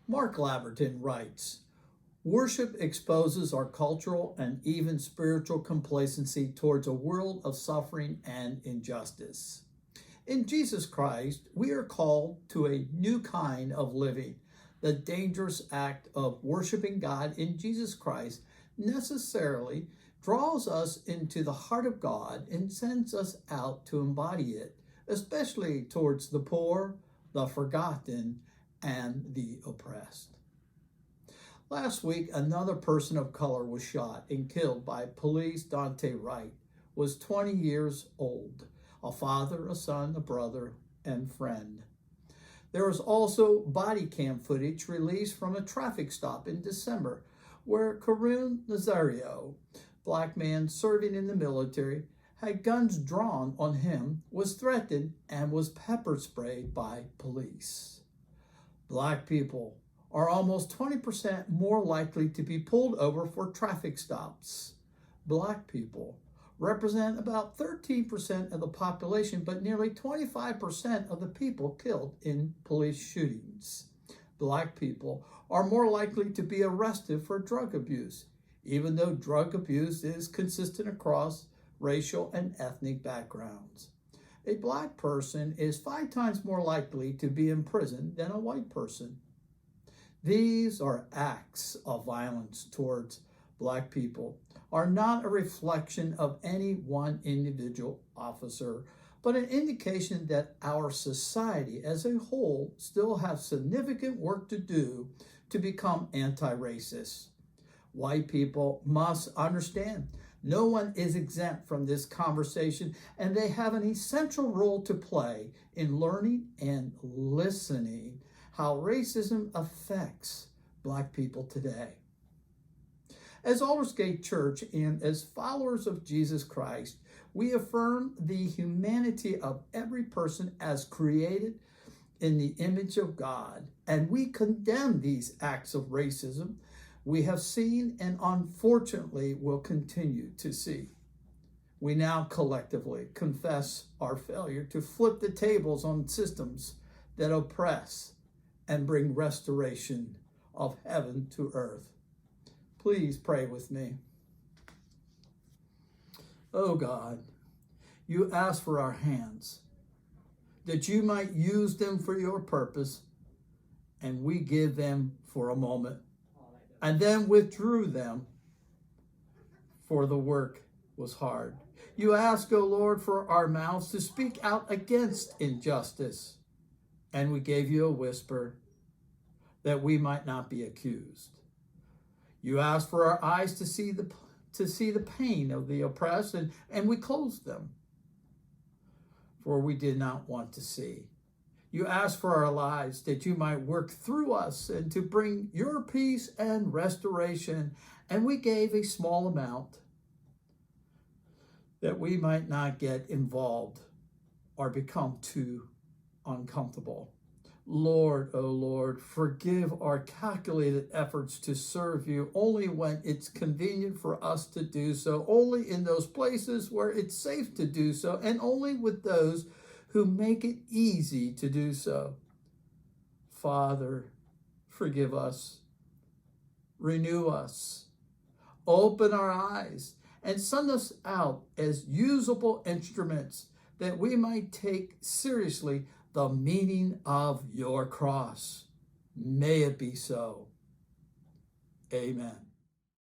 Mark Laverton writes, "Worship exposes our cultural and even spiritual complacency towards a world of suffering and injustice. In Jesus Christ, we are called to a new kind of living. The dangerous act of worshiping God in Jesus Christ necessarily draws us into the heart of God and sends us out to embody it, especially towards the poor, the forgotten, and the oppressed." Last week, another person of color was shot and killed by police. Dante Wright was 20 years old, a father, a son, a brother, and friend. There was also body cam footage released from a traffic stop in December where Karun Nazario, black man serving in the military, had guns drawn on him, was threatened, and was pepper sprayed by police. Black people are almost 20% more likely to be pulled over for traffic stops. Black people represent about 13% of the population, but nearly 25% of the people killed in police shootings. Black people are more likely to be arrested for drug abuse, even though drug abuse is consistent across racial and ethnic backgrounds. A black person is 5 times more likely to be in prison than a white person. These are acts of violence towards black people, are not a reflection of any one individual officer, but an indication that our society as a whole still has significant work to do to become anti-racist. White people must understand no one is exempt from this conversation, and they have an essential role to play in learning and listening how racism affects black people today. As Aldersgate Church and as followers of Jesus Christ, we affirm the humanity of every person as created in the image of God, and we condemn these acts of racism we have seen and unfortunately will continue to see. We now collectively confess our failure to flip the tables on systems that oppress and bring restoration of heaven to earth. Please pray with me. Oh God, you ask for our hands, that you might use them for your purpose, and we give them for a moment, and then withdrew them, for the work was hard. You ask, O Lord, for our mouths to speak out against injustice, and we gave you a whisper that we might not be accused. You asked for our eyes to see the pain of the oppressed, and we closed them, for we did not want to see. You asked for our lives that you might work through us and to bring your peace and restoration, and we gave a small amount that we might not get involved or become too uncomfortable. Lord, oh Lord, forgive our calculated efforts to serve you only when it's convenient for us to do so, only in those places where it's safe to do so, and only with those who make it easy to do so. Father, forgive us, renew us, open our eyes, and send us out as usable instruments that we might take seriously the meaning of your cross. May it be so. Amen.